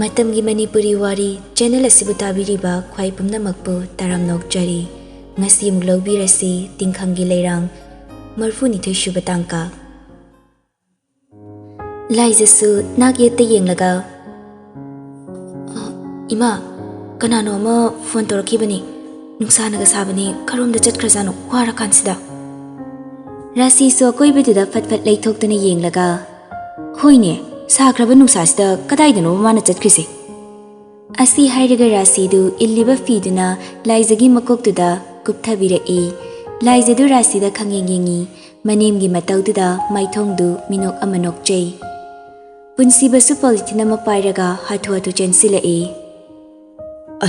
Matamgi Manipuri Wari channel asibu tabiriba khwai pumnamakpu taramnokjari ngasi muglobirasi Tingkhanggi Leirang marfu Ningthouja shubatangka laijasu nak yette yenglaga ima kanano ma phone torakibani nuksanaga sabani karomda chatkrajano wara kansida rasi so koibeduda fatfat leithokdana yenglaga hoine sakraba nuksasida kadaidano mana chatkrise asi hairaga rasidu illiba fiduna laijagi makoktuda kupthabirae laijadu rasida khangyengi manemgi mataududa maithongdu minok amanok chei punsibasu politina mapairaga hatu hatu chensilae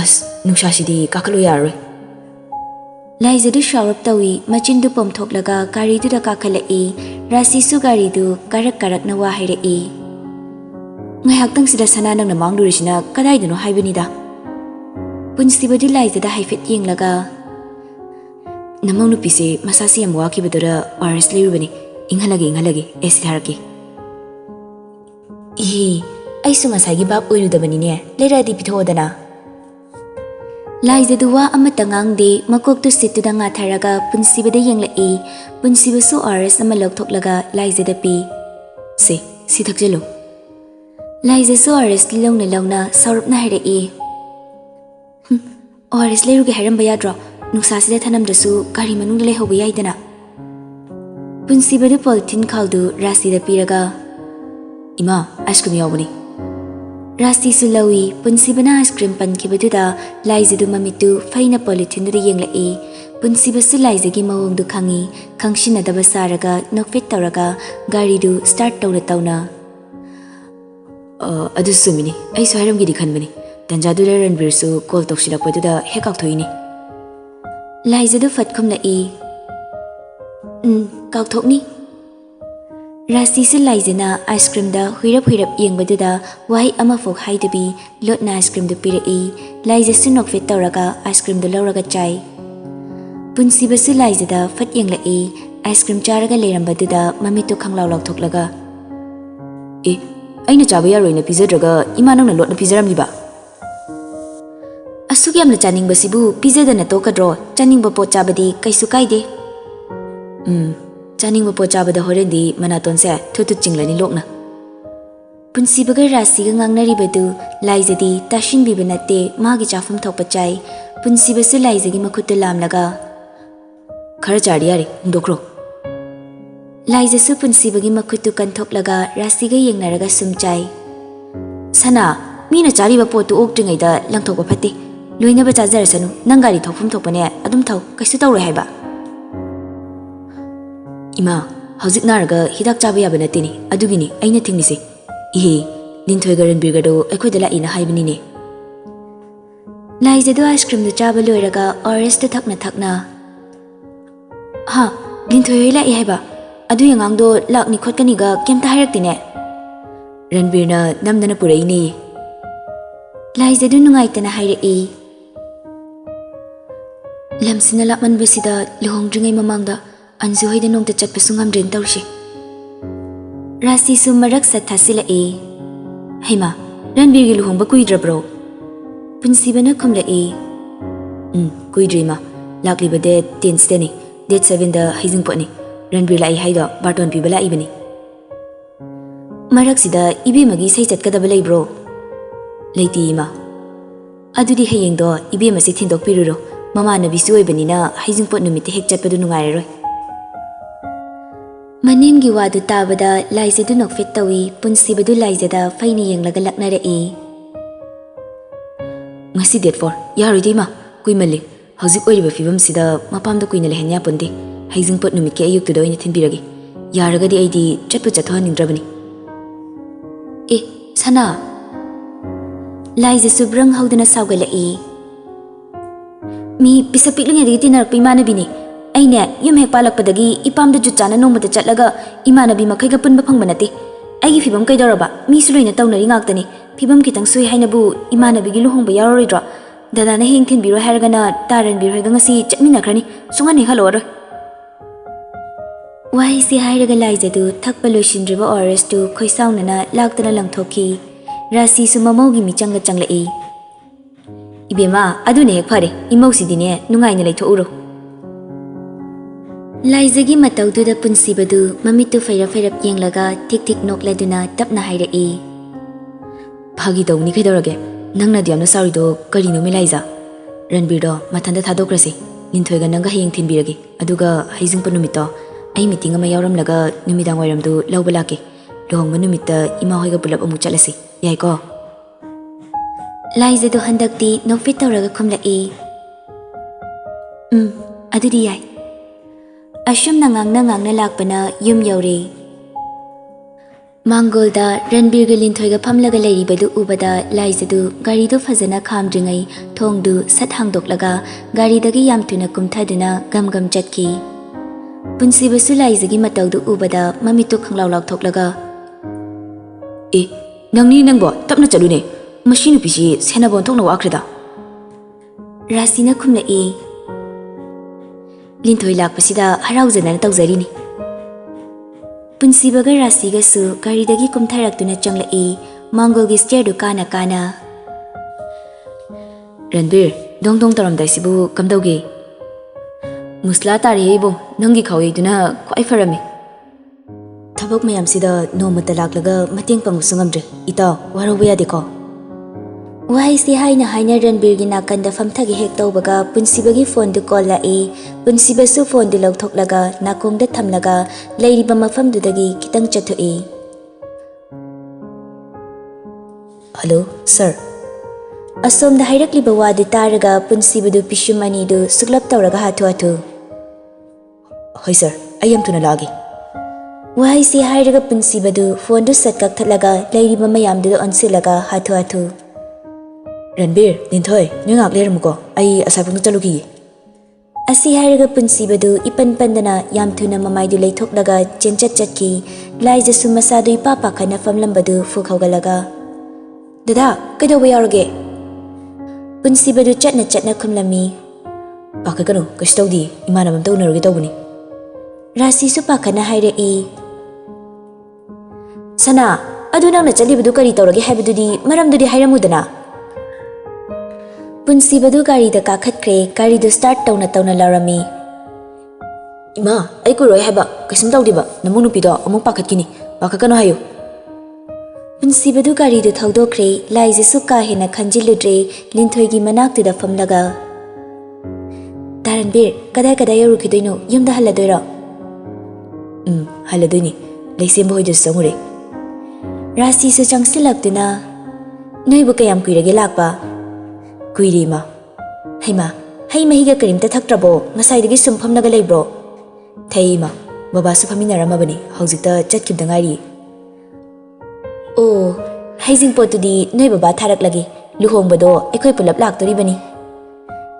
as nuksasidi kakalo yaroi laijadu sharap tawi machindu pomthoklaga gariduda kakalae rasisu garidu karak na wahirae ngayaktang sida sana nang namangdurisina kadaidano haibinida punsibadi laijada haifet yenglaga namang nupise masasi yam wakibadura waris leirubani inghalage esi haraki aisu ngasagi bab oirudabanine leiradi pithodana laijadu wa amata ngangde makoktu situda ngatharaga punsibada yenglae punsibasu waris ama lokthoklaga laijada pi si thakjelo Laijasu waris launa saurupna hairae waris leiruge hairamba yadro nuksasida thanamdasu gari manungda leihoba yaidana punsibadu politin khaldu rasida piraga ima ice cream yawbani rasisu lawi punsibana ice cream pankibaduda laijadu mamitu faina politindu yenglae punsibasu laijagi mawongdu khangi khangsinadaba saraga nokfit tawraga garidu start tawna adu sumini ai soiram gi dikhanbani tanjadu Ranbir su call toksilakpaduda hekak thoini laijadu fatkhumna kakthokni rasi se laijana ice cream da huirap yengbaduda wai ama fok haidabi lotna ice cream du pira laijasu nokfet tawraga ice cream du lawraga chai punsibasu laijada fat yengla ice cream charaga leirambaduda mamitu khanglaw lakthoklaga aina chaba yaroina pijadraga imanangna lotna pijaramliba asuk yamna chaningbasibu pijadana tokadro chaningba pot chabadi kaisu kaide chaningba pot chabada horendi manatonse thutu chinglani lokna punsibaga rasiga ngangnaribadu laijadi tashinbiba natte magi chafam thokpa chai punsibasu laijagi makhutta lamlaga khara chari yari ndokro Laijasu punsibagi makhutu kanthoklaga rasiga yengnaraga sumchai sana mina chariba potu oktringaida langthokpa phate loinaba chajarasanu nangari thokfum thokpane adum thau kaisu tawroi haiba ima hojik naraga hidak chaba yaba natini adugini aina thingmise Ningthouja Ranbir do aikhoida laina haibini laijadu ice cream du chaba loiraga orange du thakna ha Ningthouja lai haiba adu yangangdo lakni khotkaniga kemta hairakdine Ranbir na namdana puraini laijadu nungaitana hairae lamsina lakmanbasida luhongdringai mamangda anju hoida nongta chatpasu ngamdren tawse rasisu marak sathasilae haima Ranbir gi luhongba kuidrabro punsibana khumlae kuidrima lakliba de 10 steni date 7 da haijingponi Ranbir lai haido barton pibala ibani maraksida ibemagi sei chatkadaba leibro leiti ima adudi hayengdo ibemasi thindok piruro mamana bisu oibanina haijingpot numite hek chatpadu nungairoi manemgi wadu tabada laijadu nokfet tawi punsibadu laijada faini yenglaga laknarae ngasi date 4 yaroidima kuimali hojik oiriba fibam sida mapamda kuina lehenya ponde haijingpot numit ke ayuk tudo ina thinbiragi yaragadi aidi chatpu chathohaningdrabani sana laija subrang haudana saugalai mi pisapiklinga tinarakpa imanabini aine yum hek palakpadagi ipamda jutchana nongmata chatlaga imanabi makhaiga punba phangba nate aigi fibam kaidoraba mi suloina tawnari ngaktani fibam kitang sui hainabu imanabigi luhongba yaroridra dadana heng thinbiro haragana Ranbir hoiga ngasi chatminakrani sungani haloroi Wai si hairaga laijadu thakpa loisindriba oras tu khoisaunana laktana langthoki Rasisu mamaugi michanga changlai. Ibema adune hek phare imausidine nungaina leithouro. Laizagi mataududa punsibadu mamitu fairap yenglaga tik nokladuna tapna hairei. Phagi dawni khaidorage nangna diamna sarido karino me laiza. Ranbirdo mathanda thadokrasi. Ningthouiga nanga hayeng thinbirage aduga haijingpa numito ai meeting ama yauramlaga numidang wairamdu lawba lake. Lohongba numitta ima hoiga pulap amuk chalasi. Yai ko. Laizadu handakti nokfit tawraga khumlai. Adudi yai. Ashum ngangna lakpana yum yaure. Mangolda Ranbirga Ningthouiga phamlaga leiribadu ubada laizadu garidu fazana khamdringai thongdu sat hangdoklaga garidagi yam thuna kumthaduna gam chatki. Punsibasu laizagi mataudu ubada mamitu khanglaw lakthoklaga. Nangni nangbo tapna chalune machine pisi senabon thokna wakrida. Rasina khumlai. Ningthoi lakpasida haraujana tawjarini. Punsibaga rasiga su garidagi kumtharaktuna changlai mangolgi stairdu kana. Ranbir dong taramdaisibu kamdauge. Musla tari hebo nangi khawiduna khwai farami. Thabak mayamsida nomata laklaga mateng pangusu ngamdre ita waroba yadeko. Wahaisi haina Ranbirgi nakanda famthagi hek tawbaga punsibagi phone du call lai punsibasu phone du lauthoklaga nakongda thamlaga leiriba mafamdudagi kitang chathoi. Hello sir. Asomda hairakliba wadu taraga punsibadu pishumani du suklap tawraga hathu. Hoi sir, ayam tuna lagi. Wahaisi hairaga punsibadu phone du satkak thalaga leiriba mayamdu onsilaga hathu. Ranbir, Ningthoi, nyungak lermuko, ai asapung chalugi. Asi hairaga punsibadu ipan pandana yam thuna mamaidu leithoklaga chatki laijasu masadu ipapa khana famlambadu fukhawgalaga. Dada, kaidawa yaurage? Punsibadu chatna khumlami. Pakakanu, kastawdi, imanamam tawnaruge tawbani. Rasisu pakhana hairei. Sana, adu nangna chalibadu kari tawrage haibadudi maramdudi hairamudana. Punsibadu garida kakhatkre garidu start tawna larami. Ima, ai kuroi haiba kaisum tawdiba namu nupido amuk pakhatkini pakakano hayo. Punsibadu garidu thawdokre laijasu ka hena khanjiludre Ningthoigi manaktuda famlaga. Ranbir, kadai yarukidoino yumda haladoira. Haladoini leisemba hoidu samure. Rasisu changsilaktuna noibu kayam kuirage lakpa. Kuirima. Haima, hai mahiga karimta thaktrabo ngasaidagi sumfamnaga leibro. Thaima, babasu faminaramabani haujikta chatkibda ngairi. Oh, haijingpotudi noi baba tharaklagi luhongbado ekhoi pulap laktoribani.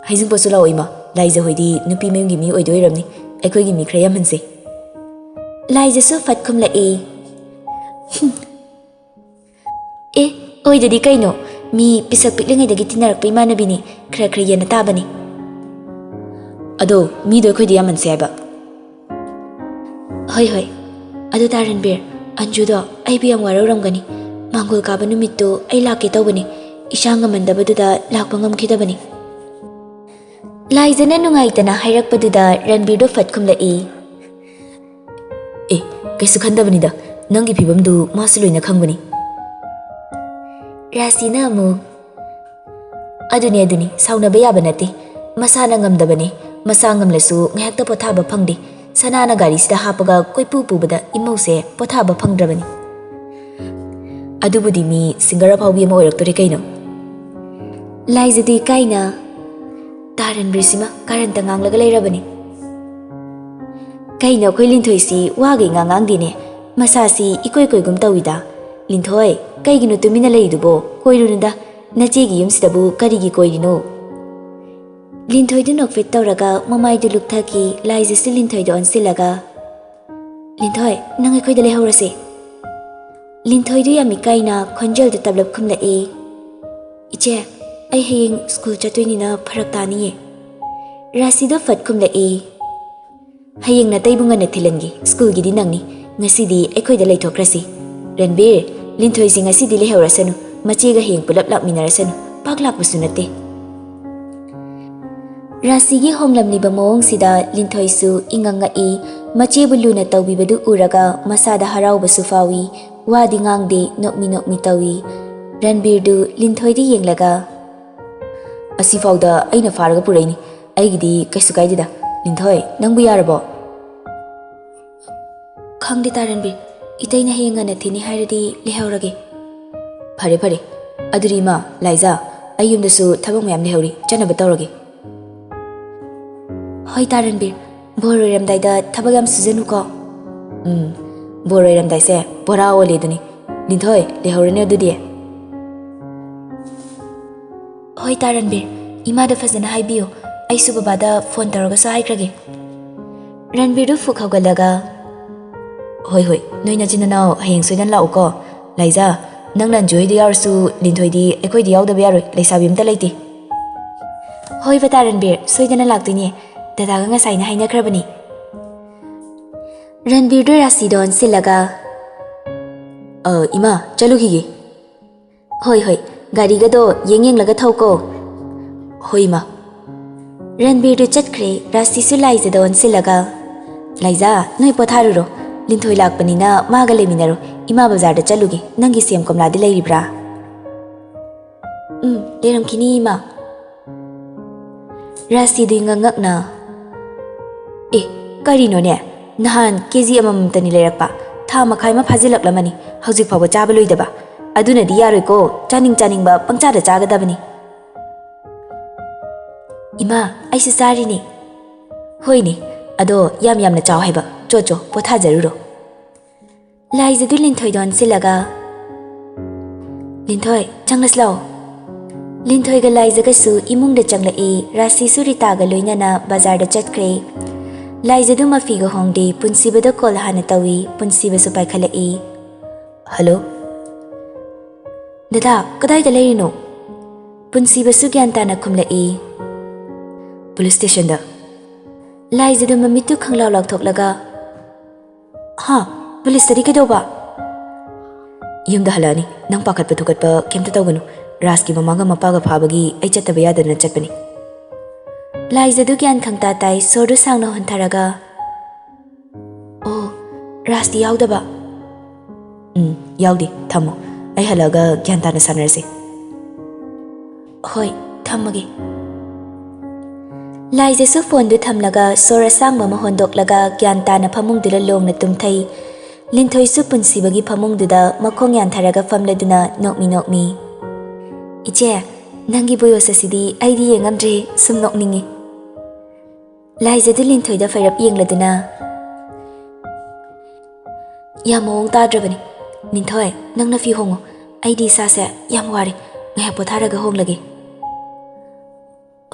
Haijingpotu laoima laija hoidi nupi mayumgi mi oidoiramni ekhoigi mi khra yamhanse. Laijasu fatkhumlai. Oidadi kaino mi pisak piklingaidagi tinarakpa imanabini khra yana tabani. Ado mi do ekhoi yamanse haiba. Hoi. Ado Ranbir, Anjudo aibi yam warauramgani. Mangol kaba numitto ai lake tawbani. Isanga mandabaduda lakpa ngamkhidabani. Laijana nungaitana hairakpaduda Ranbirdo fatkhumlai. Kaisu khandabanida nangi phibamdu masu loina khangbani. Rasina amu. Aduni saunaba yaba nate. Masana ngamdabani. Masa ngamlasu ngayakta pothaba phangdi. Sanana garisida hapaga koipu pubada imause pothaba phangdrabani. Adubudi mi singara phawbi ama oiraktori kaino. Laijadi kaina. Ranbirima karanta nganglaga leirabani. Kaino khoi Ningthoisi wagi ngangangdine. Masasi ikoigum tawida. Ningthoi, kaigino tumina leidubo koirunida nachegi yumsidabu karigi koirino. Ningthoidu nokfit tawraga mamaidu lukthaki laijasi Ningthoidu onsilaga. Ningthoi, nang ekhoida lehaurase. Ningthoidu yami kaina khonjeldu tablap khumlai. Iche, ai hayeng school chatoinina pharak taniye. Rasido fat khumlai. Hayeng na taibunga na thilangi school gidi nangni ngasidi ekhoida leithokrasi. Ranbir, Ningthoi sing asidi lehaurasanu ꯃꯆꯦꯒ ꯍꯌꯦꯡ ꯄꯨꯂꯞ ꯂꯥꯛꯃꯤꯟꯅꯔꯁꯅꯨ ꯄꯥꯛ ꯂꯥꯛꯄꯁꯨ ꯅꯠꯇꯦ ꯔꯥꯁꯤꯒꯤ ꯍꯣꯡꯂꯝꯂꯤꯕ ꯃꯑꯣꯡꯁꯤꯗ ꯂꯤꯟꯊꯣꯏꯁꯨ ꯏꯉꯛꯉꯛꯏ ꯃꯆꯦꯕꯨ ꯂꯨꯅ ꯇꯧꯕꯤꯕꯗꯨ ꯎꯔꯒ ꯃꯁꯥꯗ ꯍꯔꯥꯎꯕꯁꯨ ꯐꯥꯎꯏ ꯋꯥꯗꯤ ꯉꯥꯡꯗꯦ ꯅꯣꯛꯃꯤ ꯅꯣꯛꯃꯤ ꯇꯧꯏ ꯔꯟꯕꯤꯔꯗꯨ ꯂꯤꯟꯊꯣꯏꯗ ꯌꯦꯡꯂꯒ ꯑꯁꯤꯐꯥꯎꯗ ꯑꯩꯅ ꯐꯥꯔꯒ ꯄꯨꯔꯛꯏꯅꯤ ꯑꯩꯒꯤꯗꯤ ꯀꯩꯁꯨ ꯀꯥꯏꯗꯦꯗ ꯂꯤꯟꯊꯣꯏ ꯅꯪꯕꯨ ꯌꯥꯔꯕꯣ ꯈꯪꯗꯦ ꯔꯟꯕꯤꯔ ꯏꯇꯩꯅ ꯍꯌꯦꯡ ꯉꯟꯅ ꯊꯤꯅꯤ ꯍꯥꯏꯔꯗꯤ ꯂꯩꯍꯧꯔꯒꯦ ꯐꯔꯦ ꯐꯔꯦ ꯑꯗꯨꯗꯤ ꯏꯃꯥ ꯂꯥꯏꯖꯥ ꯑꯩ ꯌꯨꯝꯗꯁꯨ ꯊꯕꯛ ꯃꯌꯥꯝ ꯂꯩꯍꯧꯔꯤ ꯆꯠꯅꯕ ꯇꯧꯔꯒꯦ ꯍꯣꯏ ꯔꯟꯕꯤꯔ ꯕꯣꯔ ꯑꯣꯏꯔꯝꯗꯥꯏꯗ ꯊꯕꯛ ꯌꯥꯝ ꯁꯨꯖꯅꯨꯀꯣ ꯕꯣꯔ ꯑꯣꯏꯔꯝꯗꯥꯏꯁꯦ ꯕꯣꯔꯥ ꯑꯣꯜꯂꯦꯗꯨꯅꯤ ꯂꯤꯟꯊꯣꯏ ꯂꯩꯍꯧꯔꯅꯦ ꯑꯗꯨꯗꯤ ꯍꯣꯏ ꯔꯟꯕꯤꯔ ꯏꯃꯥꯗ ꯐꯖꯅ ꯍꯥꯏꯕꯤꯌꯨ ꯑꯩꯁꯨ ꯕꯕꯥꯗ ꯐꯣꯟ ꯇꯧꯔꯒꯁꯨ ꯍꯥꯏꯈ꯭ꯔꯒꯦ ꯔꯟꯕꯤꯔꯗꯨ ꯐꯨꯛ ꯍꯧꯒꯠꯂꯒ ꯍꯣꯏ ꯍꯣꯏ ꯅꯣꯏ ꯅꯆꯤꯟ ꯅꯅꯥꯎ ꯍꯌꯦꯡ ꯁꯣꯏꯗꯅ ꯂꯥꯛꯎꯀꯣ ꯂꯥꯏꯖꯥ ꯅꯪ ꯅꯟꯖꯨ ꯍꯣꯏꯗ ꯌꯥꯎꯔꯁꯨ ꯂꯤꯟꯊꯣꯏꯗꯤ ꯑꯩꯈꯣꯏꯗꯤ ꯌꯥꯎꯗꯕ ꯌꯥꯔꯣꯏ ꯂꯩꯁꯥꯕꯤ ꯑꯝꯇ ꯂꯩꯇꯦ ꯍꯣꯏ ꯔꯟꯕꯤꯔ ꯁꯣꯏꯗꯅ ꯂꯥꯛꯇꯣꯏꯅꯦ ꯗꯗꯥꯒ ꯉꯁꯥꯏꯅ ꯍꯥꯏꯅꯈ꯭ꯔꯕꯅꯤ ꯔꯟꯕꯤꯔꯗꯨ ꯔꯥꯁꯤꯗ ꯑꯣꯟꯁꯤꯜꯂꯒ ꯏꯃꯥ ꯆꯠꯂꯨꯈꯤꯒꯦ ꯍꯣꯏ ꯍꯣꯏ ꯒꯥꯔꯤꯒꯗꯣ ꯌꯦꯡꯂꯒ ꯊꯧꯀꯣ ꯍꯣꯏ ꯏꯃꯥ ꯔꯟꯕꯤꯔꯗꯨ ꯆꯠꯈ꯭ꯔꯦ ꯔꯥꯁꯤꯁꯨ ꯂꯥꯏꯖꯗ ꯑꯣꯟꯁꯤꯜꯂꯒ ꯂꯥꯏꯖꯥ ꯅꯣꯏ ꯄꯣꯊꯥꯔꯨꯔꯣ ꯂꯤꯟꯊꯣꯏ ꯂꯥꯛꯄꯅꯤꯅ ꯃꯥꯒ ꯂꯩꯃꯤꯟꯅꯔꯣ ꯏꯃꯥ ꯕꯖꯥꯔꯗ ꯆꯠꯂꯨꯒꯦ ꯅꯪꯒꯤ ꯁꯦꯝ ꯀꯣꯝꯂꯥꯗꯤ ꯂꯩꯔꯤꯕ꯭ꯔꯥ ꯂꯩꯔꯝꯈꯤꯅꯤ ꯏꯃꯥ ꯔꯥꯁꯤꯗꯨ ꯉꯛꯉꯛꯅ ꯀꯔꯤꯅꯣꯅꯦ ꯅꯍꯥꯟ KG ꯑꯃꯃꯝꯇꯅꯤ ꯂꯩꯔꯛꯄ ꯊꯥ ꯃꯈꯥꯏ ꯑꯃ ꯐꯥꯖꯤꯜꯂꯛꯂꯝꯃꯅꯤ ꯍꯧꯖꯤꯛ ꯐꯥꯎꯕ ꯆꯥꯕ ꯂꯣꯏꯗꯕ ꯑꯗꯨꯅꯗꯤ ꯌꯥꯔꯣꯏꯀꯣ ꯆꯥꯅꯤꯡꯕ ꯄꯪꯆꯥꯗ ꯆꯥꯒꯗꯕꯅꯤ ꯏꯃꯥ ꯑꯩꯁꯨ ꯆꯥꯔꯤꯅꯦ ꯍꯣꯏꯅꯦ ꯑꯗꯣ ꯌꯥꯝꯅ ꯆꯥꯎ ꯍꯥꯏꯕ ꯆꯣ ꯄꯣꯊꯥꯖꯔꯨꯔꯣ ꯂꯥꯏꯖꯗꯨ ꯂꯤꯟꯊꯣꯏꯗ ꯑꯣꯟꯁꯤꯜꯂꯒ ꯂꯤꯟꯊꯣꯏ ꯆꯪꯂꯁꯤ ꯂꯥꯛꯑꯣ ꯂꯤꯟꯊꯣꯏꯒ ꯂꯥꯏꯖꯒꯁꯨ ꯏꯃꯨꯡꯗ ꯆꯪꯂꯛꯏ ꯔꯥꯁꯤꯁꯨ ꯔꯤꯇꯥꯒ ꯂꯣꯏꯅꯅ ꯕꯖꯥꯔꯗ ꯆꯠꯈ꯭ꯔꯦ ꯂꯥꯏꯖꯗꯨ ꯃꯐꯤꯒ ꯍꯣꯡꯗꯦ ꯄꯨꯟꯁꯤꯕꯗ ꯀꯣꯜ ꯍꯥꯟꯅ ꯇꯧꯏ ꯄꯨꯟꯁꯤꯕꯁꯨ ꯄꯥꯏꯈꯠꯂꯛꯏ ꯍꯜꯂꯣ ꯗꯗꯥ ꯀꯗꯥꯏꯗ ꯂꯩꯔꯤꯅꯣ ꯄꯨꯟꯁꯤꯕꯁꯨ ꯒ꯭ꯌꯥꯟ ꯇꯥꯅ ꯈꯨꯝꯂꯛꯏ ꯄꯨꯂꯤꯁ ꯁ꯭ꯇꯦꯁꯟꯗ ꯂꯥꯏꯖꯗꯨ ꯃꯃꯤꯠꯇꯨ ꯈꯪꯂꯥꯎ ꯂꯥꯎꯊꯣꯛꯂꯒ ꯄꯨꯂꯤꯁꯇꯗꯤ ꯀꯩꯗꯧꯕ ꯌꯨꯝꯗ ꯍꯜꯂꯛꯑꯅꯤ ꯅꯪ ꯄꯥꯈꯠꯄ ꯊꯨꯀꯠꯄ ꯀꯩꯝꯇ ꯇꯧꯒꯅꯨ ꯔꯥꯖꯀꯤ ꯃꯃꯥꯒ ꯃꯄꯥꯒ ꯐꯥꯕꯒꯤ ꯑꯩ ꯆꯠꯇꯕ ꯌꯥꯗꯅ ꯆꯠꯄꯅꯤ ꯂꯥꯏꯖꯗꯨ ꯒ꯭ꯌꯥꯟ ꯈꯪꯇꯥ ꯇꯥꯏ ꯁꯣꯔꯗꯨ ꯁꯥꯡꯅ ꯍꯣꯟꯊꯔꯒ ꯑꯣ ꯔꯥꯖꯇꯤ ꯌꯥꯎꯗꯕ ꯌꯥꯎꯗꯦ ꯊꯝꯃꯣ ꯑꯩ ꯍꯜꯂꯛꯑꯒ ꯒ꯭ꯌꯥꯟ ꯇꯥꯅ ꯁꯥꯟꯅꯔꯁꯤ ꯍꯣꯏ ꯊꯝꯃꯒꯦ ꯂꯥꯏꯖꯁꯨ ꯐꯣꯟꯗꯨ ꯊꯝꯂꯒ ꯁꯣꯔ ꯑꯁꯥꯡꯕ ꯑꯃ ꯍꯣꯟꯗꯣꯛꯂꯒ ꯒ꯭ꯌꯥꯟ ꯇꯥꯅ ꯐꯃꯨꯡꯗꯨꯗ ꯂꯣꯡꯅ ꯇꯨꯝꯊꯩ ꯂꯤꯟꯊꯣꯏꯁꯨ ꯄꯨꯟꯁꯤꯕꯒꯤ ꯐꯃꯨꯡꯗꯨꯗ ꯃꯈꯣꯡ ꯌꯥꯟꯊꯔꯒ ꯐꯝꯂꯗꯨꯅ ꯅꯣꯛꯃꯤ ꯅꯣꯛꯃꯤ ꯏꯆꯦ ꯅꯪꯒꯤ ꯕꯣꯌꯣꯁ ꯑꯁꯤꯗꯤ ꯑꯩꯗꯤ ꯌꯦꯡꯉꯝꯗ꯭ꯔꯦ ꯁꯨꯝ ꯅꯣꯛꯅꯤꯡꯉꯤ ꯂꯥꯏꯖꯗꯨ ꯂꯤꯟꯊꯣꯏꯗ ꯐꯩꯔꯞ ꯌꯦꯡꯂꯗꯨꯅ ꯌꯥꯝ ꯃꯑꯣꯡ ꯇꯥꯗ꯭ꯔꯕꯅꯤ ꯅꯤꯡꯊꯣꯏ ꯅꯪꯅ ꯐꯤ ꯍꯣꯡꯉꯣ ꯑꯩꯗꯤ ꯏꯁꯥꯁꯦ ꯌꯥꯝ ꯋꯥꯔꯦ ꯉꯥꯏꯍꯥꯛ ꯄꯣꯊꯥꯔꯒ ꯍꯣꯡꯂꯒꯦ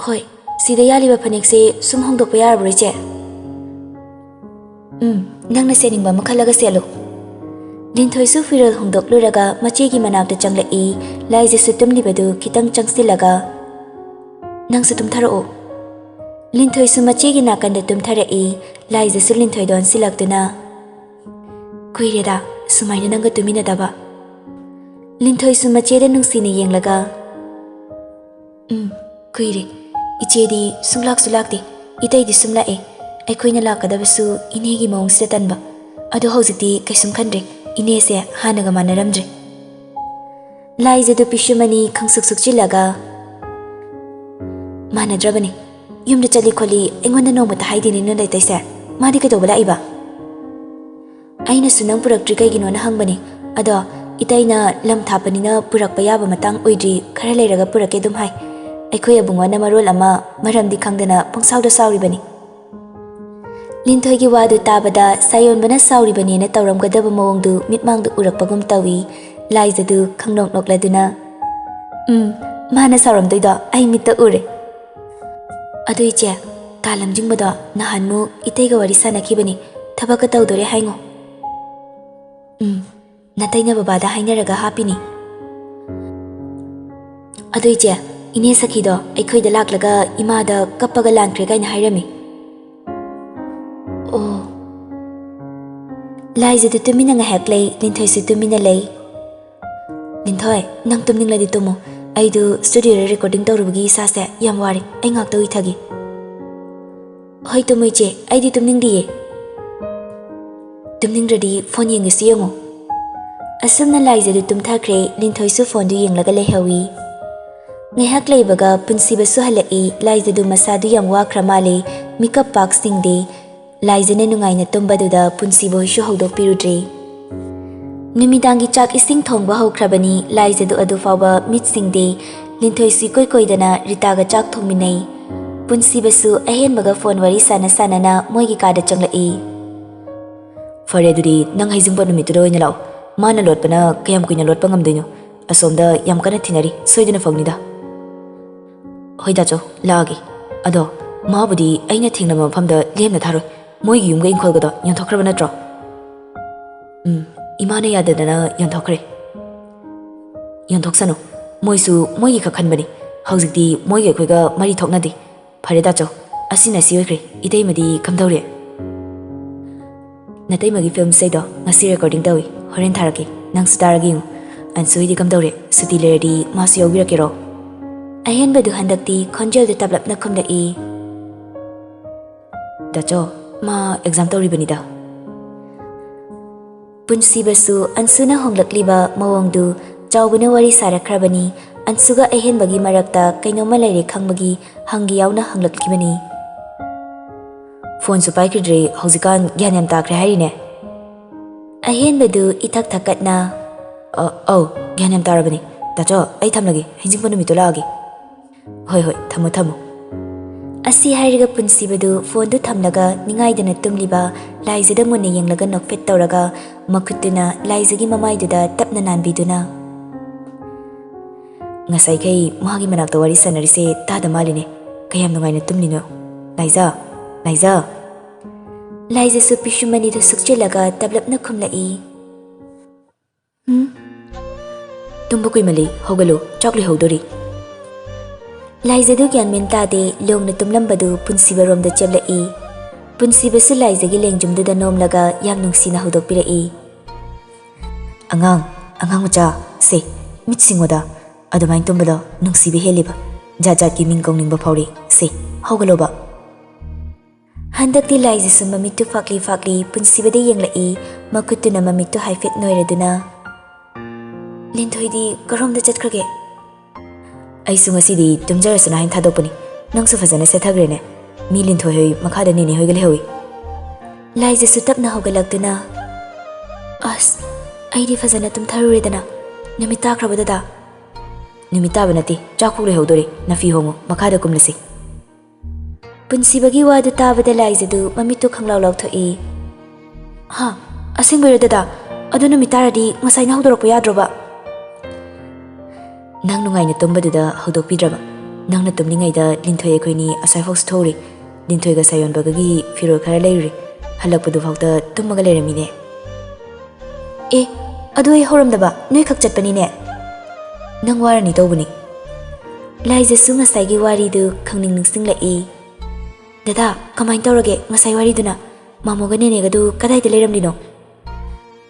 ꯍꯣꯏ ꯁꯤꯗ ꯌꯥꯜꯂꯤꯕ ꯐꯅꯦꯛꯁꯦ ꯁꯨꯝ ꯍꯣꯡꯗꯣꯛꯄ ꯌꯥꯔꯕ꯭ꯔꯣ ꯏꯆꯦ ꯅꯪꯅ ꯁꯦꯠꯅꯤꯡꯕ ꯑꯃ ꯈꯜꯂꯒ ꯁꯦꯠꯂꯨ ꯂꯤꯟꯊꯣꯏꯁꯨ ꯐꯤꯔꯣꯜ ꯍꯣꯡꯗꯣꯛꯂꯨꯔꯒ ꯃꯆꯦꯒꯤ ꯃꯅꯥꯛꯇ ꯆꯪꯂꯛꯏ ꯂꯥꯏꯖꯁꯨ ꯇꯨꯝꯂꯤꯕꯗꯨ ꯈꯤꯇꯪ ꯆꯪꯁꯤꯜꯂꯒ ꯅꯪꯁꯨ ꯇꯨꯝꯊꯔꯛꯑꯣ ꯂꯤꯟꯊꯣꯏꯁꯨ ꯃꯆꯦꯒꯤ ꯅꯥꯀꯟꯗ ꯇꯨꯝꯊꯔꯛꯏ ꯂꯥꯏꯖꯁꯨ ꯂꯤꯟꯊꯣꯏꯗ ꯑꯣꯟꯁꯤꯜꯂꯛꯇꯨꯅ ꯀꯨꯏꯔꯦꯗ ꯁꯨꯃꯥꯏꯅ ꯅꯪꯒ ꯇꯨꯃꯤꯟꯅꯗꯕ ꯂꯤꯟꯊꯣꯏꯁꯨ ꯃꯆꯦꯗ ꯅꯨꯡꯁꯤꯅ ꯌꯦꯡꯂꯒ ꯀꯨꯏꯔꯦ ꯏꯆꯦꯗꯤ ꯁꯨꯡꯂꯥꯛꯁꯨ ꯂꯥꯛꯇꯦ ꯏꯇꯩꯗꯤ ꯁꯨꯝ ꯂꯥꯛꯑꯦ ꯑꯩꯈꯣꯏꯅ ꯂꯥꯛꯀꯗꯕꯁꯨ ꯏꯅꯦꯒꯤ ꯃꯑꯣꯡꯁꯤꯗ ꯇꯟꯕ ꯑꯗꯣ ꯍꯧꯖꯤꯛꯇꯤ ꯀꯩꯁꯨꯝ ꯈꯟꯗ꯭ꯔꯦ ꯏꯅꯦꯁꯦ ꯍꯥꯟꯅꯒ ꯃꯥꯟꯅꯔꯝꯗ꯭ꯔꯦ ꯂꯥꯏꯖꯗꯨ ꯄꯤꯁꯨꯃꯅꯤ ꯈꯪꯁꯨꯛ ꯁꯨꯛꯆꯤꯜꯂꯒ ꯃꯥꯟꯅꯗ꯭ꯔꯕꯅꯤ ꯌꯨꯝꯗ ꯆꯠꯂꯤ ꯈꯣꯠꯂꯤ ꯑꯩꯉꯣꯟꯗ ꯅꯣꯡꯃꯇ ꯍꯥꯏꯗꯦꯅꯦ ꯅꯣꯏ ꯂꯩꯇꯩꯁꯦ ꯃꯥꯗꯤ ꯀꯩꯗꯧꯕ ꯂꯥꯛꯏꯕ ꯑꯩꯅꯁꯨ ꯅꯪ ꯄꯨꯔꯛꯇ꯭ꯔꯤ ꯀꯩꯒꯤꯅꯣꯅ ꯍꯪꯕꯅꯤ ꯑꯗꯣ ꯏꯇꯩꯅ ꯂꯝ ꯊꯥꯞꯄꯅꯤꯅ ꯄꯨꯔꯛꯄ ꯌꯥꯕ ꯃꯇꯥꯡ ꯑꯣꯏꯗ꯭ꯔꯤ ꯈꯔ ꯂꯩꯔꯒ ꯄꯨꯔꯛꯀꯦ ꯑꯗꯨꯝ ꯍꯥꯏ ꯑꯩꯈꯣꯏ ꯑꯕꯨꯡꯉꯣꯅ ꯃꯔꯣꯜ ꯑꯃ ꯃꯔꯝꯗꯤ ꯈꯪꯗꯅ ꯄꯪꯁꯥꯎꯗ ꯁꯥꯎꯔꯤꯕꯅꯤ ꯂꯤꯟꯊꯣꯏꯒꯤ ꯋꯥꯗꯨ ꯇꯥꯕꯗ ꯁꯥꯌꯣꯟꯕꯅ ꯁꯥꯎꯔꯤꯕꯅꯦꯅ ꯇꯧꯔꯝꯒꯗꯕ ꯃꯑꯣꯡꯗꯨ ꯃꯤꯠꯃꯥꯡꯗ ꯎꯔꯛꯄꯒꯨꯝ ꯇꯧꯏ ꯂꯥꯏꯖꯗꯨ ꯈꯪꯅꯣꯛ ꯅꯣꯛꯂꯗꯨꯅ ꯃꯥꯅ ꯁꯥꯎꯔꯝꯗꯣꯏꯗꯣ ꯑꯩ ꯃꯤꯠꯇ ꯎꯔꯦ ꯑꯗꯨ ꯏꯆꯦ ꯀꯥ ꯂꯝꯖꯤꯡꯕꯗꯣ ꯅꯍꯥꯟꯃꯨꯛ ꯏꯇꯩꯒ ꯋꯥꯔꯤ ꯁꯥꯟꯅꯈꯤꯕꯅꯤ ꯊꯕꯛꯀ ꯇꯧꯗꯣꯔꯦ ꯍꯥꯏꯉꯣ ꯅꯇꯩꯅ ꯕꯕꯥꯗ ꯍꯥꯏꯅꯔꯒ ꯍꯥꯞꯄꯤꯅꯤ ꯑꯗꯨ ꯏꯆꯦ ꯏꯅꯦ ꯁꯈꯤꯗꯣ ꯑꯩꯈꯣꯏꯗ ꯂꯥꯛꯂꯒ ꯏꯃꯥꯗ ꯀꯞꯄꯒ ꯂꯥꯟꯈ꯭ꯔꯦ ꯀꯥꯏꯅ ꯍꯥꯏꯔꯝꯃꯤ ꯑꯣ ꯂꯥꯏꯖꯗꯨ ꯇꯨꯃꯤꯟꯅ ꯉꯥꯏꯍꯥꯛ ꯂꯩ ꯂꯤꯟꯊꯣꯏꯁꯨ ꯇꯨꯃꯤꯟꯅ ꯂꯩ ꯂꯤꯟꯊꯣꯏ Ningthouja, nang tumningladi tumo. Aidu studio recording tawrubagi sase yam wari. Ai ngakta uithagi. Hoi tumoi che, aidi tumningdiye. Tumningradi phone yengisi yengo. Asumna laizadu tumthakre Ningthouja phone du yenglaga lehawi. Ngehak leibaga punsibasu halai laizadu masadu yam wakra male makeup pack singde laizane nungaina tumbaduda punsibo hishu hodok pirudre. Numidangi chak ising thongba hokrabani laizadu adu fawba mit singde Ningthouja koi koidana ritaga chak thongminai. Punsibasu ahenbaga phone wari sana sanana moigi kada changlai. Fare adudi nang haijingba numituda oina law. Mana lotpana kayam kuina lotpa ngamdoino. Asomda yam kana thinari soiduna fagnida. Hoi dacho laagi. Ado mabudi aina thingnaba mafamda lemna tharoi. Moigi yumga inkolgada yanthokraba natro. Imana yadadana yanthokre. Yanthoksano. Moisu moigi khakhanbani. Haujikti moigi khoiga mari thoknadi. Fare dacho asina si oikre iteimadi kamdaure. Nataimagi film seido ngasi recording tawi horen tharaki nang sutaragi ansuidi kamdaure suti leradi masu yaubirakero. Ahenbadu handakti khonjel de tablap na khumlai. Dacho ma exam tawribanida. Punsibasu ansuna honglakliba mawongdu chawbuna wari sarakrabani ansuga ahenbagi marakta kainoma laire khangmagi hangi yauna hanglaklibani. Phone su paikidre haujikan gyan yam takre harine. Ahenbadu ithak thakatna gyan yam tarabani. Dacho ai thamlagi hinjingpa numitu laagi. Hoi thamo thamo. Asi hairiga punsibadu phone du thamlaga ningaidana tumliba laizada munne yenglaga nokfet tawraga makutuna laizagi mamaiduda tapna nanbiduna. Ngasai kai magi manakta wari sanarise tada maline kayam nungaina tumlino. Laiza. Laiza su pishumani du sukchilaga tablapna khumlai. Tumbu kuimali hogalo chokli hodori. Laizadu gyan mentade longna tumlambadu punsiba romda cheblai. Punsiba su laizagi lengjumduda nomlaga yam nungsina hodokpirai. Angang macha se mitsingoda adumain tumbada nungsibi heliba jajat ki mingkong ningba phawri se hogaloba. Handakti laizasu mamitu fakli punsibada yenglai makutuna mamitu haifet noiraduna. Ningthouja karomda chatkrage. Aisu ngasidi tumjarasuna hain thadokpani nangsu fazana sethagrene mi Ningthouja hoi makhada nini hoiga lehawi. Laizasu tapna hogalaktuna. As aidi fazana tumtharuredana numit takrabadada. Numit taba nati chakphuk lehodori nafi hongo makhada kumlasi. Punsibagi wadu tabada laizadu mamitu khanglaw lawthoi. Ha asingbayradada adu numit taradi ngasai na hodorokpa yadroba. Nang nungaina tumbaduda hodokpidraba. Nangna tumningaida Ningthouja khoini asai fox thori. Ningthouja sayonbagagi firol khara leiri. Halakpadu phawta tummaga leramine. Adu ai horamdaba noi khak chatpanine. Nang warani tawbani. Laizasu ngasaigi waridu khangning ningsinglai. Dada kamain tawrage ngasai wariduna mamoga nenegadu kadaida leiramdino.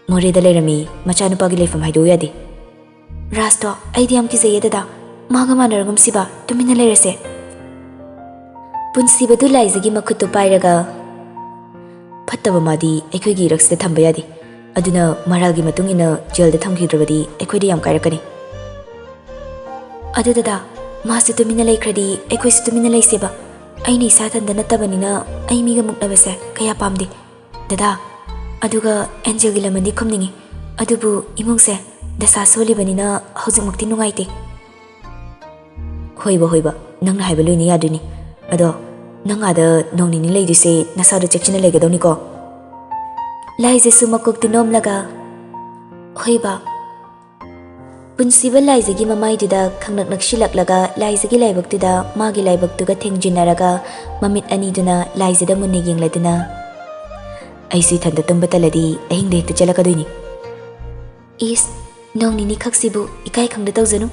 Moreda leirami machanupagi leifam haidu yadi. Rasto aidi yam kizaiye dada maga manaragum siba tumina leirase. Punsibadu laizagi makhutu pairaga. Fattaba madi aikhoigi raksida thamba yadi. Aduna maralgi matungina jailda thamkhidrabadi aikhoidi yam kairakani. Adu dada masu tumina leikradi aikhoisu tumina leiseba. Aini satanda natabanina ai miga muknabase kaya pamdi. Dada aduga angel gi lamandi khumningi. Adubu imungse dasa solibanina haujikmukti nungaite. Hoiba nangna haiba loini yaduni. Ado nangada nongnini leiduse nasada chekchina legadawni ko. Laizasu makokti nomlaga. Hoiba punsiba laizagi mamaiduda khangnak nakshilak-laga laizagi laibaktuda magi laibaktuga thengjinaraga mamit aniduna laizada munne yengladuna. Aisu thanda tumba taladi ahingda hekta chalakadoini. Is nongnini khaksibu ikai khangda tawjanu.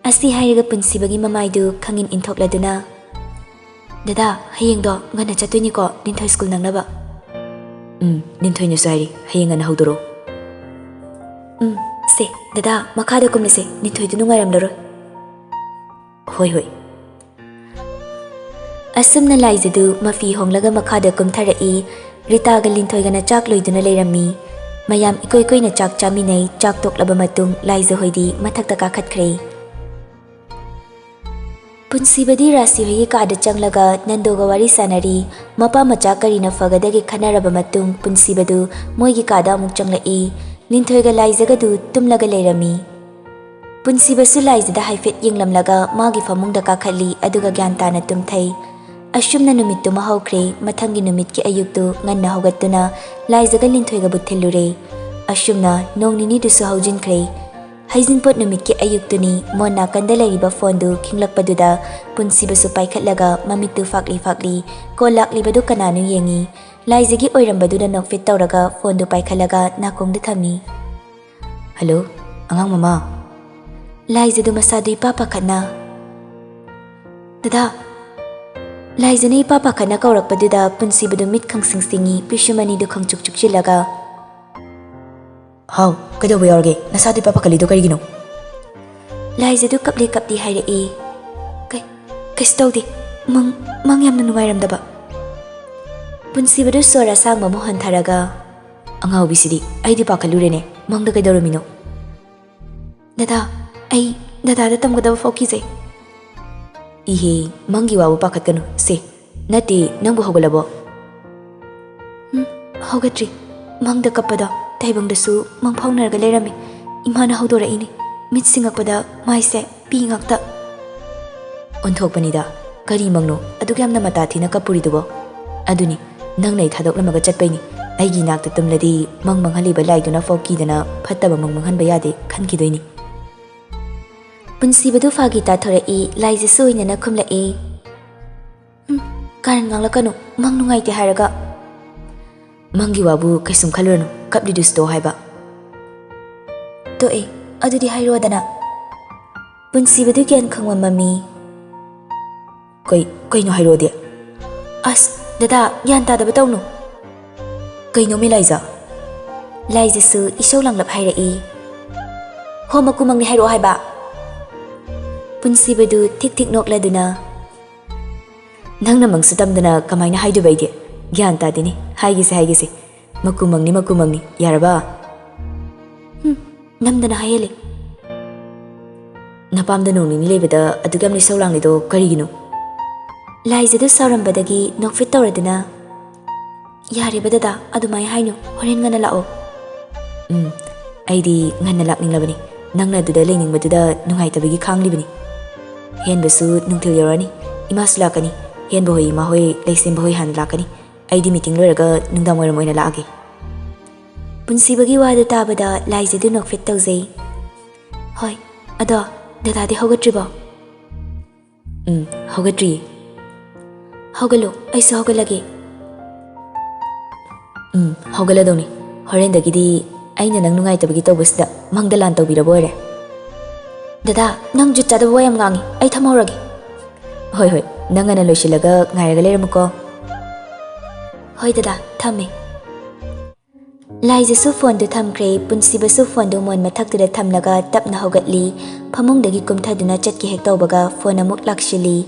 Asi hairaga punsibagi mamaidu khangin inthokladuna. Dada hayengdo ngana chatoini ko Ningthouja school nangnaba. Ningthouja sairi hayeng ngana hodoro. Se, dada, makada kumlase, Ningthoi du nungairamlaroi. Hoi hoi. Asumna laizadu mafi honglaga makada kumtharai, Ritaga Ningthoigana chak loiduna leirami. Mayam ikoi-koina chak chaminai, chak toklaba matung laiza hoidi mathakta kakhatkhrei. Punsibadi rasi hoyi kaada changlaga nandoga wari sanari, mapa macha karina fagadagi khanaraba matung punsibadu moigi kaada amuk changlai, Ningthoiga laizagadu tumlaga leirami. Punsibasu laizada haifet yinglamlaga magi famungda kakhatli aduga gyan tana tumthai. Ashumna numittu mahaukhre, mathanggi numitki ayuktu nganna hogattuna laizaga Ningthoiga buthillure. Ashumna nongnini dusu haujinkhre. Haijinpot numitki ayuktuni monna kanda lairiba fondu khinglakpaduda punsibasu paikhatlaga mamittu fakli ko laklibadu kananu yengi. Laizagi oirambaduda nokfit tawraga fondu paikhatlaga nakongda thami. Hello, angang mama. Laizadu masadu ipa pakhatna. Dada, Laizana ipa pakhatna kaurakpaduda punsibadu mit khangsingstingi pishumani du khangchukchukchilaga. How, kaidawa yawarge, nasadu ipa pakhalido karigino? Laizadu kapli hairai. Kais tawdi, mang yamna nungairamdaba. Punsibadu sora sangma mo hantharaga. Angawbisidi, aidi pakhalurene, mangda kaidawramino. Dada, ai dada tamgadaba fokizai. Ihe, mangi wabu pakhatkanu, se, nati nangbu hogalabo. Hogatri, mangda kappada, taibangdasu mang phaunarga leirami, imana haudoraini, mit singakpada maise pi ngakta. Onthokpanida, kari mangno, adugyamna matathina kapuridubo. Aduni, nangnai thadoknamaga chatpaini, aigi nakta tumladi mang manghaliba laiduna fokidana phattaba mang manghanba yade khankidoini. Punsibadu fagi tathorai, laizasu oinana khumlai. Karan nganglakanu, mang nungaite haraga. Mangi wabu kaisum khaluranu, kaplidusto haiba. Toe, adudi hairodana. Punsibadu gyan khangwam mami. Kaino hairode? As, dada, gyan tadaba tawnu. Kaino me laiza? Laizasu isau langlap hairai. Homaku mangni hairo haiba. Punsibadu tik nokladuna. Nangna mangsutamdana kamaina haidubaide. Gyan tadini, haigise. Makumangni, yaraba. Namdana hayale. Napamda nongni lebada adugamni saulanglido karigino. Laizadu saurambadagi nokfit tawraduna. Yareba dada adumai haino horen ngana lao. Aidi ngana lakninglabani. Nangna duda leningbatuda nungaitabagi khanglibani. Henbasu nungthil yorani, imasu lakani, henba hoi ima hoi, leisemba hoi han lakani. Aidi meeting loiraga nungdam oiram oina laage. Punsibagi wada tabada laizadu nokfit tawzai. Hoi, ado, dadadi hogatriba? Hogatri. Hogalo, aisu hogalage. Hogaladoni. Horendagidi aina nang nungaitabagi tawbasida mangdalan tawbirabo ore. Dada, nang jut chadaba wayam ngangi, ai thamorage. Hoi, nangana loisilaga ngairaga leiramuko. Hoi dada, thamme. Laizasu fondu thamkre, punsibasu fondu mon mathaktuda thamlaga tapna hogatli, phamungdagi kumthaduna chatki hek tawbaga phone amuk lakshili.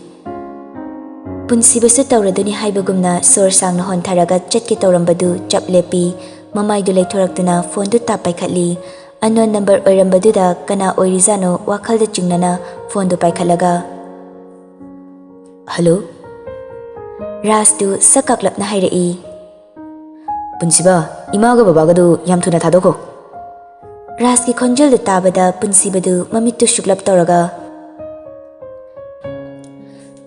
Punsibasu tawraduni haibagumna sor sangna hontharaga chatki tawrambadu chap lepi, mamaidu leithoraktuna fondu tapai khatli. Unknown number oirambaduda kana oirizano wakhalda chingnana phone paikhalaga. Hello? Rastu sakaklapna hairai. Punsiba, imaga babagadu yam thuna thadoko. Raski khonjal tabada punsibadu mamittu shuklap tawraga.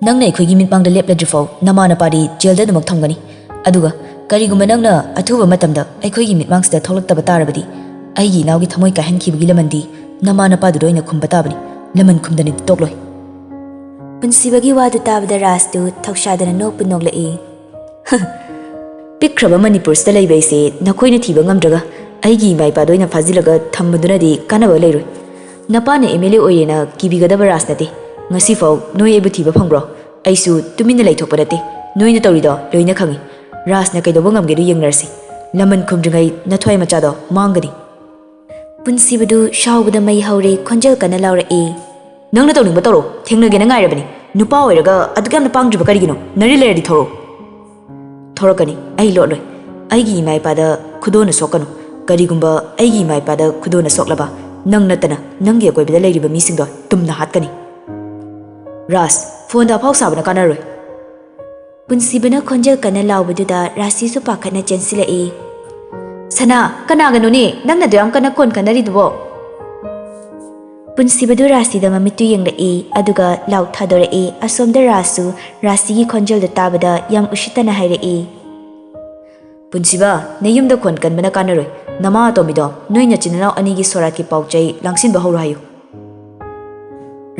Nangna akhoi mitpangda lepladrifau namana pari jailda damak thamgani. Aduga kariguma nangna athuba matamda akhoi mitmangsda tholaktaba tarabadi. Aigi naugi thamoi kahankibagi lamandi namana paduroina khumba tabani. Laman khumdani tokloi. Punsibagi wadu tabada rastu thaushadana nokpu noklai. Pikraba Manipur sta laibaise nakoina thiba ngamdraga aigi mai padoina fazilaga thammadunadi kanaba leiroi. Napana MLA oirena kibigadaba rasnate. Ngasi fau noi ebu thiba phangro. Aisu tumina laithokpa nate. Noina tawrido loina khangi. Rasna kaidoba ngamgedu yengnarsi. Laman khumdringai nathoi machado mangani. ꯄꯨꯟꯁꯤꯕꯗꯨ ꯁꯥꯎꯕꯗ ꯃꯩ ꯍꯧꯔꯦ ꯈꯣꯟꯖꯦꯜ ꯀꯟꯅ ꯂꯥꯎꯔꯛꯏ ꯅꯪꯅ ꯇꯧꯅꯤꯡꯕ ꯇꯧꯔꯣ ꯊꯦꯡꯅꯒꯦꯅ ꯉꯥꯏꯔꯕꯅꯤ ꯅꯨꯄꯥ ꯑꯣꯏꯔꯒ ꯑꯗꯨꯛ ꯌꯥꯝꯅ ꯄꯥꯡꯗ꯭ꯔꯤꯕ ꯀꯔꯤꯒꯤꯅꯣ ꯅꯔꯤ ꯂꯩꯔꯗꯤ ꯊꯧꯔꯣ ꯊꯧꯔꯛꯀꯅꯤ ꯑꯩ ꯂꯣꯠꯂꯣꯏ ꯑꯩꯒꯤ ꯏꯃꯥ ꯏꯄꯥꯗ ꯈꯨꯗꯣꯟꯅ ꯁꯣꯛꯀꯅꯨ ꯀꯔꯤꯒꯨꯝꯕ ꯑꯩꯒꯤ ꯏꯃꯥ ꯏꯄꯥꯗ ꯈꯨꯗꯣꯟꯅ ꯁꯣꯛꯂꯕ ꯅꯪ ꯅꯠꯇꯅ ꯅꯪꯒꯤ ꯑꯀꯣꯏꯕꯗ ꯂꯩꯔꯤꯕ ꯃꯤꯁꯤꯡꯗꯣ ꯇꯨꯝꯅ ꯍꯥꯠꯀꯅꯤ ꯔꯥꯁ ꯐꯣꯟꯗ ꯑꯐꯥꯎ ꯁꯥꯕꯅ ꯀꯥꯟꯅꯔꯣꯏ ꯄꯨꯟꯁꯤꯕꯅ ꯈꯣꯟꯖꯦꯜ ꯀꯟꯅ ꯂꯥꯎꯕꯗꯨꯗ ꯔꯥꯁꯤꯁꯨ ꯄꯥꯈꯠꯅ ꯆꯦꯟꯁꯤꯜꯂꯛꯏ ꯁꯅꯥ ꯀꯅꯥꯒꯅꯣꯅꯦ ꯅꯪꯅ ꯑꯗꯨ ꯌꯥꯝ ꯀꯟꯅ ꯈꯣꯟ ꯀꯟꯅꯔꯤꯗꯨꯕꯣ ꯄꯨꯟꯁꯤꯕꯗꯨ ꯔꯥꯁꯤꯗ ꯃꯃꯤꯠꯇꯨ ꯌꯦꯡꯂꯛꯏ ꯑꯗꯨꯒ ꯂꯥꯎ ꯊꯥꯗꯣꯔꯛꯏ ꯑꯁꯣꯝꯗ ꯔꯥꯁꯁꯨ ꯔꯥꯁꯤꯒꯤ ꯈꯣꯟꯖꯦꯜꯗꯨ ꯇꯥꯕꯗ ꯌꯥꯝ ꯎꯁꯤꯠꯇꯅ ꯍꯥꯏꯔꯛꯏ ꯄꯨꯟꯁꯤꯕ ꯅꯌꯨꯝꯗ ꯈꯣꯟ ꯀꯟꯕꯅ ꯀꯥꯟꯅꯔꯣꯏ ꯅꯃꯥ ꯑꯇꯣꯝꯕꯤꯗꯣ ꯅꯣꯏ ꯅꯆꯤꯟ ꯏꯅꯥꯎ ꯑꯅꯤꯒꯤ ꯁꯣꯔꯥꯠꯀꯤ ꯄꯥꯎꯆꯩ ꯂꯥꯡꯁꯤꯟꯕ ꯍꯧꯔꯣ ꯍꯥꯏꯌꯨ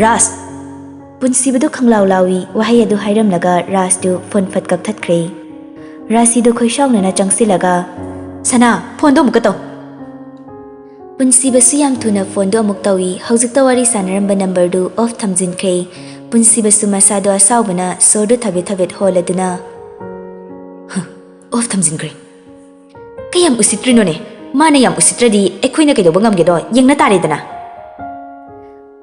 ꯔꯥꯁ ꯄꯨꯟꯁꯤꯕꯗꯨ ꯈꯪꯂꯥꯎ ꯂꯥꯎꯏ ꯋꯥꯍꯩ ꯑꯗꯨ ꯍꯥꯏꯔꯝꯂꯒ ꯔꯥꯁꯇꯨ ꯐꯣꯟ ꯐꯠ ꯀꯛꯊꯠꯈ꯭ꯔꯦ ꯔꯥꯁꯤꯗꯨ ꯈꯣꯏꯁꯥꯎꯅꯅ ꯆꯪꯁꯤꯜꯂꯒ ꯁꯅꯥ ꯐꯣꯟꯗꯣ ꯑꯃꯨꯛꯀ ꯇꯧ ꯄꯨꯟꯁꯤꯕꯁꯨ ꯌꯥꯝ ꯊꯨꯅ ꯐꯣꯟꯗꯣ ꯑꯃꯨꯛ ꯇꯧꯏ ꯍꯧꯖꯤꯛꯇ ꯋꯥꯔꯤ ꯁꯥꯟꯅꯔꯝꯕ ꯅꯝꯕꯔꯗꯨ ꯑꯣꯐ ꯊꯝꯖꯤꯟꯈ꯭ꯔꯦ ꯄꯨꯟꯁꯤꯕꯁꯨ ꯃꯁꯥꯗꯣ ꯑꯁꯥꯎꯕꯅ ꯁꯣꯔꯗꯨ ꯊꯕꯦꯠ ꯊꯕꯦꯠ ꯍꯣꯜꯂꯗꯨꯅ ꯑꯣꯐ ꯊꯝꯖꯤꯟꯈ꯭ꯔꯦ ꯀꯌꯥꯝ ꯎꯁꯤꯠꯇ꯭ꯔꯤꯅꯣꯅꯦ ꯃꯥꯅ ꯌꯥꯝ ꯎꯁꯤꯠꯇ꯭ꯔꯗꯤ ꯑꯩꯈꯣꯏꯅ ꯀꯩꯗꯧꯕ ꯉꯝꯒꯦꯗꯣ ꯌꯦꯡꯅ ꯇꯥꯔꯦꯗꯅ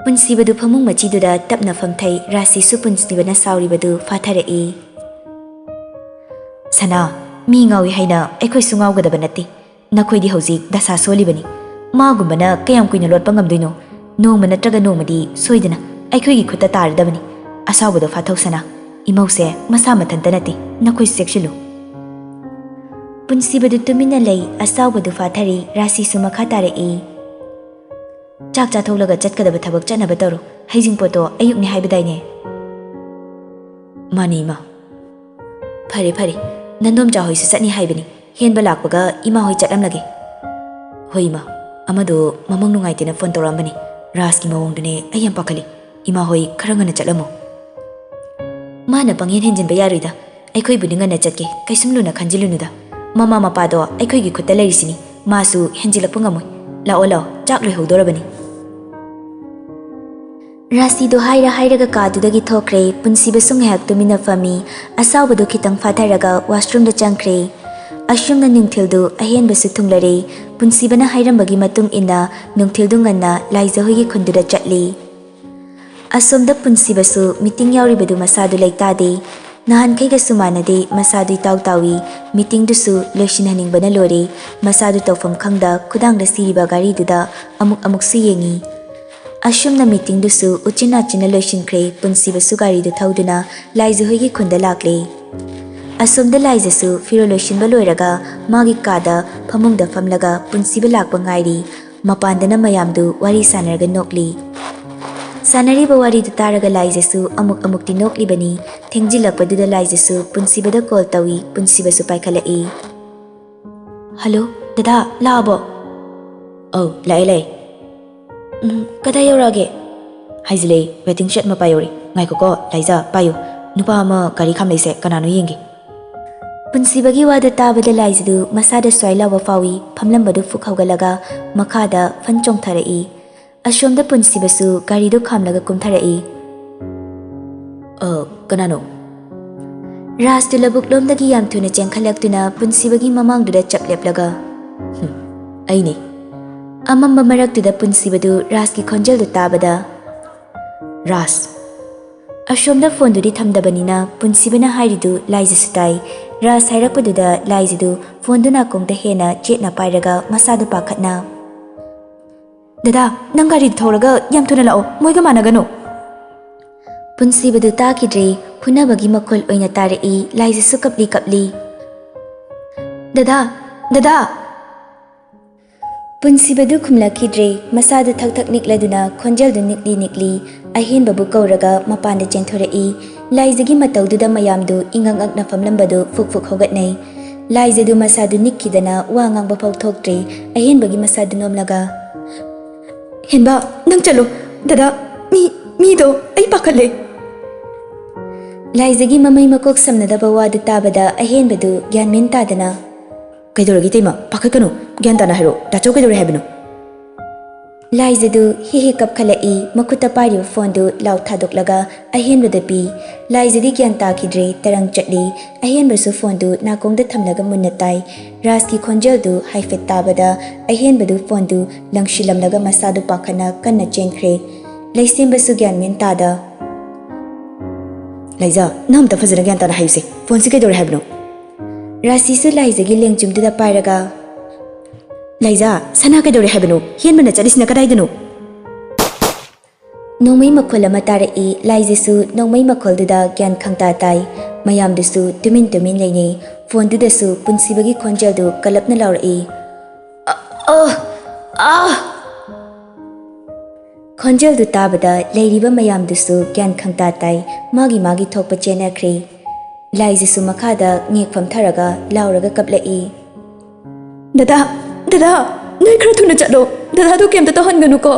ꯄꯨꯟꯁꯤꯕꯗꯨ ꯐꯃꯨꯡ ꯃꯆꯤꯗꯨꯗ ꯇꯞꯅ ꯐꯝꯊꯩ ꯔꯥꯁꯤꯁꯨ ꯄꯨꯟꯁꯤꯕꯅ ꯁꯥꯎꯔꯤꯕꯗꯨ ꯐꯥꯊꯔꯛꯏ ꯁꯅꯥ ꯃꯤ ꯉꯥꯎꯏ ꯍꯥꯏꯅ ꯑꯩꯈꯣꯏꯁꯨ ꯉꯥꯎꯒꯗꯕ ꯅꯠꯇꯦ ꯅꯈꯣꯏꯗꯤ ꯍꯧꯖꯤꯛ ꯗꯁꯥ ꯁꯣꯜꯂꯤꯕꯅꯤ ꯃꯥꯒꯨꯝꯕꯅ ꯀꯌꯥꯝ ꯀꯨꯏꯅ ꯂꯣꯠꯄ ꯉꯝꯗꯣꯏꯅꯣ ꯅꯣꯡꯃ ꯅꯠꯇ꯭ꯔꯒ ꯅꯣꯡꯃꯗꯤ ꯁꯣꯏꯗꯅ ꯑꯩꯈꯣꯏꯒꯤ ꯈꯨꯠꯇ ꯇꯥꯔꯗꯕꯅꯤ ꯑꯁꯥꯎꯕꯗꯣ ꯐꯥꯊꯧꯁꯅꯥ ꯏꯃꯧꯁꯦ ꯃꯁꯥ ꯃꯊꯟꯇ ꯅꯠꯇꯦ ꯅꯈꯣꯏꯁꯨ ꯆꯦꯛꯁꯤꯜꯂꯨ ꯄꯨꯟꯁꯤꯕꯗꯨ ꯇꯨꯃꯤꯟꯅ ꯂꯩ ꯑꯁꯥꯎꯕꯗꯨ ꯐꯥꯊꯔꯤ ꯔꯥꯁꯤꯁꯨ ꯃꯈꯥ ꯇꯥꯔꯛꯏ ꯆꯥꯛ ꯆꯥꯊꯣꯛꯂꯒ ꯆꯠꯀꯗꯕ ꯊꯕꯛ ꯆꯠꯅꯕ ꯇꯧꯔꯣ ꯍꯩꯖꯤꯡꯄꯣꯠꯇꯣ ꯑꯌꯨꯛꯅꯤ ꯍꯥꯏꯕꯗꯥꯏꯅꯦ ꯃꯥꯅꯤ ꯏꯃꯥ ꯐꯔꯦ ꯐꯔꯦ ꯅꯟꯗꯣꯝꯆꯥ ꯍꯣꯏꯁꯨ ꯆꯠꯅꯤ ꯍꯥꯏꯕꯅꯤ ꯍꯦꯟꯕ ꯂꯥꯛꯄꯒ ꯏꯃꯥ ꯍꯣꯏ ꯆꯠꯂꯝꯂꯒꯦ ꯍꯣꯏ ꯏꯃꯥ ꯑꯃꯗꯣ ꯃꯃꯪ ꯅꯨꯡꯉꯥꯏꯇꯦꯅ ꯐꯣꯟ ꯇꯧꯔꯛꯑꯝꯕꯅꯤ ꯔꯥꯁꯀꯤ ꯃꯑꯣꯡꯗꯨꯅꯦ ꯑꯩ ꯌꯥꯝ ꯄꯥꯈꯠꯂꯤ ꯏꯃꯥ ꯍꯣꯏ ꯈꯔ ꯉꯟꯅ ꯆꯠꯂꯝꯃꯣ ꯃꯥꯅ ꯄꯪꯍꯦꯟ ꯍꯦꯟꯖꯤꯟꯕ ꯌꯥꯔꯣꯏꯗ ꯑꯩꯈꯣꯏꯕꯨꯗꯤ ꯉꯟꯅ ꯆꯠꯀꯦ ꯀꯩꯁꯨꯝ ꯂꯨꯅ ꯈꯟꯖꯤꯜꯂꯨꯅꯨꯗ ꯃꯃꯥ ꯃꯄꯥꯗꯣ ꯑꯩꯈꯣꯏꯒꯤ ꯈꯨꯠꯇ ꯂꯩꯔꯤꯁꯤꯅꯤ ꯃꯥꯁꯨ ꯍꯦꯟꯖꯤꯜꯂꯛꯄ ꯉꯝꯃꯣꯏ ꯂꯥꯛꯑꯣ ꯂꯥꯛꯑꯣ ꯆꯥꯛ ꯂꯣꯏꯍꯧꯗꯣꯔꯕꯅꯤ ꯔꯥꯁꯤꯗꯣ ꯍꯥꯏꯔꯒ ꯀꯥꯗꯨꯗꯒꯤ ꯊꯣꯛꯈ꯭ꯔꯦ ꯄꯨꯟꯁꯤꯕꯁꯨ ꯉꯥꯏꯍꯥꯛ ꯇꯨꯃꯤꯟꯅ ꯐꯝꯃꯤ ꯑꯁꯥꯎꯕꯗꯣ ꯈꯤꯇꯪ ꯐꯥꯊꯔꯒ ꯋꯥꯁꯔꯨꯝꯗ ꯆꯪꯈ꯭ꯔꯦ ꯑꯁꯨꯝꯅ ꯅꯨꯡꯊꯤꯜꯗꯨ ꯑꯍꯦꯟꯕꯁꯨ ꯊꯨꯡꯂꯔꯦ ꯄꯨꯟꯁꯤꯕꯅ ꯍꯥꯏꯔꯝꯕꯒꯤ ꯃꯇꯨꯡ ꯏꯟꯅ ꯅꯨꯡꯊꯤꯜꯗꯨ ꯉꯟꯅ ꯂꯥꯏꯖꯍꯣꯏꯒꯤ ꯈꯨꯟꯗꯨꯗ ꯆꯠꯂꯤ ꯑꯁꯣꯝꯗ ꯄꯨꯟꯁꯤꯕꯁꯨ ꯃꯤꯇꯤꯡ ꯌꯥꯎꯔꯤꯕꯗꯨ ꯃꯁꯥꯗꯨ ꯂꯩꯇꯥꯗꯦ ꯅꯍꯥꯟꯈꯩꯒꯁꯨ ꯃꯥꯟꯅꯗꯦ ꯃꯁꯥꯗꯨ ꯏꯇꯥꯎ ꯇꯥꯎꯏ ꯃꯤꯇꯤꯡꯗꯨꯁꯨ ꯂꯣꯏꯁꯤꯟꯍꯟꯅꯤꯡꯕꯅ ꯂꯣꯏꯔꯦ ꯃꯁꯥꯗꯨ ꯇꯧꯐꯝ ꯈꯪꯗ ꯈꯨꯗꯥꯡꯗ ꯁꯤꯔꯤꯕ ꯒꯥꯔꯤꯗꯨꯗ ꯑꯃꯨꯛꯁꯨ ꯌꯦꯡꯉꯤ ꯑꯁꯨꯝꯅ ꯃꯤꯇꯤꯡꯗꯨꯁꯨ ꯎꯆꯤꯟ ꯅꯥꯆꯤꯟꯅ ꯂꯣꯏꯁꯤꯟꯈ꯭ꯔꯦ ꯄꯨꯟꯁꯤꯕꯁꯨ ꯒꯥꯔꯤꯗꯨ ꯊꯧꯗꯨꯅ ꯂꯥꯏꯖꯍꯣꯏꯒꯤ ꯈꯨꯟꯗ ꯂꯥꯛꯂꯦ ꯑꯁꯣꯝꯗ ꯂꯥꯏꯖꯁꯨ ꯐꯤꯔꯣꯜ ꯂꯣꯏꯁꯤꯟꯕ ꯂꯣꯏꯔꯒ ꯃꯥꯒꯤ ꯀꯥꯗ ꯐꯃꯨꯡꯗ ꯐꯝꯂꯒ ꯄꯨꯟꯁꯤꯕ ꯂꯥꯛꯄ ꯉꯥꯏꯔꯤ ꯃꯄꯥꯟꯗꯅ ꯃꯌꯥꯝꯗꯨ ꯋꯥꯔꯤ ꯁꯥꯟꯅꯔꯒ ꯅꯣꯛꯂꯤ ꯁꯥꯟꯅꯔꯤꯕ ꯋꯥꯔꯤꯗꯨ ꯇꯥꯔꯒ ꯂꯥꯏꯖꯁꯨ ꯑꯃꯨꯛꯇꯤ ꯅꯣꯛꯂꯤꯕꯅꯤ ꯊꯦꯡꯖꯤꯜꯂꯛꯄꯗꯨꯗ ꯂꯥꯏꯖꯁꯨ ꯄꯨꯟꯁꯤꯕꯗ ꯀꯣꯜ ꯇꯧꯏ ꯄꯨꯟꯁꯤꯕꯁꯨ ꯄꯥꯏꯈꯠꯂꯛꯏ ꯍꯜꯂꯣ ꯗꯗꯥ ꯂꯥꯛꯑꯕꯣ ꯑꯧ ꯂꯥꯛꯑꯦ ꯀꯗꯥꯏ ꯌꯧꯔꯛꯑꯒꯦ ꯍꯥꯏꯖꯤꯜꯂꯛꯏ ꯋꯦꯇꯤꯡ ꯁꯦꯠ ꯃꯄꯥ ꯌꯧꯔꯤ ꯉꯥꯏꯈꯣꯀꯣ ꯂꯥꯏꯖꯥ ꯄꯥꯏꯌꯨ ꯅꯨꯄꯥ ꯑꯃ ꯒꯥꯔꯤ ꯈꯥꯝꯂꯩꯁꯦ ꯀꯅꯥꯅꯣ ꯌꯦꯡꯒꯦ ꯄꯨꯟꯁꯤꯕꯒꯤ ꯋꯥꯗꯨ ꯇꯥꯕꯗ ꯂꯥꯏꯖꯗꯨ ꯃꯁꯥꯗ ꯁ꯭ꯋꯥꯏ ꯂꯥꯎꯕ ꯐꯥꯎꯏ ꯐꯝꯂꯝꯕꯗꯨ ꯐꯨꯛ ꯍꯧꯒꯠꯂꯒ ꯃꯈꯥꯗ ꯐꯟ ꯆꯣꯡꯊꯔꯛꯏ ꯑꯁꯣꯝꯗ ꯄꯨꯟꯁꯤꯕꯁꯨ ꯒꯥꯔꯤꯗꯨ ꯈꯥꯝꯂꯒ ꯀꯨꯝꯊꯔꯛꯏ ꯀꯅꯥꯅꯣ ꯔꯥꯁꯇꯨ ꯂꯧꯕꯨꯛꯂꯣꯝꯗꯒꯤ ꯌꯥꯝ ꯊꯨꯅ ꯆꯦꯟꯈꯠꯂꯛꯇꯨꯅ ꯄꯨꯟꯁꯤꯕꯒꯤ ꯃꯃꯥꯡꯗꯨꯗ ꯆꯞ ꯂꯦꯞꯂꯒ ꯑꯩꯅꯦ ꯑꯃꯝꯕ ꯃꯔꯛꯇꯨꯗ ꯄꯨꯟꯁꯤꯕꯗꯨ ꯔꯥꯁꯀꯤ ꯈꯣꯟꯖꯦꯜꯗꯨ ꯇꯥꯕꯗ ꯔꯥꯁ ꯑꯁꯣꯝꯗ ꯐꯣꯟꯗꯨꯗꯤ ꯊꯝꯗꯕꯅꯤꯅ ꯄꯨꯟꯁꯤꯕꯅ ꯍꯥꯏꯔꯤꯗꯨ ꯂꯥꯏꯖꯁꯨ តាꯔꯥꯁ ꯍꯥꯏꯔꯛꯄꯗꯨꯗ ꯂꯥꯏꯖꯗꯨ ꯐꯣꯟꯗꯨ ꯅꯥꯀꯣꯡꯗ ꯍꯦꯟꯅ ꯆꯦꯠꯅ ꯄꯥꯏꯔꯒ ꯃꯁꯥꯗꯨ ꯄꯥꯈꯠꯅ ꯗꯗꯥ ꯅꯪ ꯒꯥꯔꯤ ꯊꯧꯔꯒ ꯌꯥꯝ ꯊꯨꯅ ꯂꯥꯛꯑꯣ ꯃꯣꯏꯒ ꯃꯥꯟꯅꯒꯅꯨ ꯄꯨꯟꯁꯤꯕꯗꯨ ꯇꯥꯈꯤꯗ꯭ꯔꯦ ꯐꯨꯅꯕꯒꯤ ꯃꯈꯣꯜ ꯑꯣꯏꯅ ꯇꯥꯔꯛꯏ ꯂꯥꯏꯖꯁꯨ ꯀꯞꯂꯤ ꯗꯗꯥ ꯄꯨꯟꯁꯤꯕꯗꯨ ꯈꯨꯝꯂꯛꯈꯤꯗ꯭ꯔꯦ ꯃꯁꯥꯗꯨ ꯊꯛ ꯊꯛ ꯅꯤꯛꯂꯗꯨꯅ ꯈꯣꯟꯖꯦꯜꯗꯨ ꯅꯤꯛꯂꯤ ꯑꯍꯦꯟꯕꯕꯨ ꯀꯧꯔꯒ ꯃꯄꯥꯟꯗ ꯆꯦꯟꯊꯣꯔꯛꯏ ꯂꯥꯏꯖꯒꯤ ꯃꯇꯧꯗꯨꯗ ꯃꯌꯥꯝꯗꯨ ꯏꯉꯛ ꯉꯛꯅ ꯐꯝꯂꯝꯕꯗꯨ ꯐꯨꯛ ꯍꯧꯒꯠꯅꯩ ꯂꯥꯏꯖꯗꯨ ꯃꯁꯥꯗꯨ ꯅꯤꯛꯈꯤꯗꯅ ꯋꯥ ꯉꯥꯡꯕ ꯐꯥꯎ ꯊꯣꯛꯇ꯭ꯔꯦ ꯑꯍꯦꯟꯕꯒꯤ ꯃꯁꯥꯗꯨ ꯅꯣꯝꯂꯒ ꯍꯦꯟꯕ ꯅꯪ ꯆꯠꯂꯣ ꯗꯗꯥ ꯃꯤꯗꯣ ꯑꯩ ꯄꯥꯈꯠꯂꯦ ꯂꯥꯏꯖꯒꯤ ꯃꯃꯩ ꯃꯀꯣꯛ ꯁꯝꯅꯗꯕ ꯋꯥꯗꯨ ꯇꯥꯕꯗ ꯑꯍꯦꯟꯕꯗꯨ ꯒ꯭ꯌꯥꯟ ꯃꯦꯟ ꯇꯥꯗꯅ ꯀꯩꯗꯧꯔꯒꯦ ꯇꯩꯃ ꯄꯥꯈꯠꯀꯅꯨ ꯒ꯭ꯌꯥꯟ ꯇꯥꯅ ꯍꯥꯏꯔꯣ ꯗꯥꯆꯧ ꯀꯩꯗꯧꯔꯦ ꯍꯥꯏꯕꯅꯣ ꯂꯥꯏꯖꯗꯨ ꯍꯦꯛ ꯀꯞꯈꯠꯂꯛꯏ ꯃꯈꯨꯠꯇ ꯄꯥꯏꯔꯤꯕ ꯐꯣꯟꯗꯨ ꯂꯥꯎ ꯊꯥꯗꯣꯛꯂꯒ ꯑꯍꯦꯟꯕꯗ ꯄꯤ ꯂꯥꯏꯖꯗꯤ ꯒ꯭ꯌꯥꯟ ꯇꯥꯈꯤꯗ꯭ꯔꯦ ꯇꯔꯪ ꯆꯠꯂꯤ ꯑꯍꯦꯟꯕꯁꯨ ꯐꯣꯟꯗꯨ ꯅꯥꯀꯣꯡꯗ ꯊꯝꯂꯒ ꯃꯨꯟꯅ ꯇꯥꯏ ꯔꯥꯖꯀꯤ ꯈꯣꯟꯖꯦꯜꯗꯨ ꯍꯥꯏꯐꯦꯠ ꯇꯥꯕꯗ ꯑꯍꯦꯟꯕꯗꯨ ꯐꯣꯟꯗꯨ ꯂꯪꯁꯤꯜꯂꯝꯂꯒ ꯃꯁꯥꯗꯨ ꯄꯥꯈꯠꯅ ꯀꯟꯅ ꯆꯦꯟꯈ꯭ꯔꯦ ꯂꯩꯁꯦꯝꯕꯁꯨ ꯒ꯭ꯌꯥꯟ ꯃꯦꯟ ꯇꯥꯗ ꯂꯩꯖꯥ ꯅꯪ ꯑꯝꯇ ꯐꯖꯅ ꯒ꯭ꯌꯥꯟ ꯇꯥꯅ ꯍꯥꯏꯌꯨꯁꯦ ꯐꯣꯟꯁꯤ ꯀꯩꯗꯧꯔꯦ ꯍꯥꯏꯕꯅꯣ ꯔꯥꯁꯤꯁꯨ ꯂꯥꯏꯖꯒꯤ ꯂꯦꯡꯖꯨꯝꯗꯨꯗ ꯄꯥꯏꯔꯒ ꯂꯩꯖꯥ ꯁꯅꯥ ꯀꯩꯗꯧꯔꯦ ꯍꯥꯏꯕꯅꯣ ꯍꯦꯟꯕꯅ ꯆꯠꯂꯤꯁꯤꯅ ꯀꯗꯥꯏꯗꯅꯣ ꯅꯣꯡꯃꯩ ꯃꯈꯣꯜ ꯑꯃ ꯇꯥꯔꯛꯏ ꯂꯥꯏꯖꯁꯨ ꯅꯣꯡꯃꯩ ꯃꯈꯣꯜꯗꯨꯗ ꯒ꯭ꯌꯥꯟ ꯈꯪꯇꯥ ꯇꯥꯏ ꯃꯌꯥꯝꯗꯨꯁꯨ ꯇꯨꯃꯤꯟ ꯇꯨꯃꯤꯟ ꯂꯩꯅꯩ ꯐꯣꯟꯗꯨꯗꯁꯨ ꯄꯨꯟꯁꯤꯕꯒꯤ ꯈꯣꯟꯖꯦꯜꯗꯨ ꯀꯜꯂꯞꯅ ꯂꯥꯎꯔꯛꯏ ꯈꯣꯟꯖꯦꯜꯗꯨ ꯇꯥꯕꯗ ꯂꯩꯔꯤꯕ ꯃꯌꯥꯝꯗꯨꯁꯨ ꯒ꯭ꯌꯥꯟ ꯈꯪꯇꯥ ꯇꯥꯏ ꯃꯥꯒꯤ ꯊꯣꯛꯄ ꯆꯦꯟꯅꯈ꯭ꯔꯦ ꯂꯥꯏꯖꯁꯨ ꯃꯈꯥꯗ ꯉꯦꯛ ꯐꯝꯊꯔꯒ ꯂꯥꯎꯔꯒ ꯀꯞꯂꯛꯏ ꯗꯗꯥ ꯅꯣꯏ ꯈꯔ ꯊꯨꯅ ꯆꯠꯂꯣ ꯗꯗꯥꯗꯣ ꯀꯩꯝꯇ ꯇꯧꯍꯟꯒꯅꯨꯀꯣ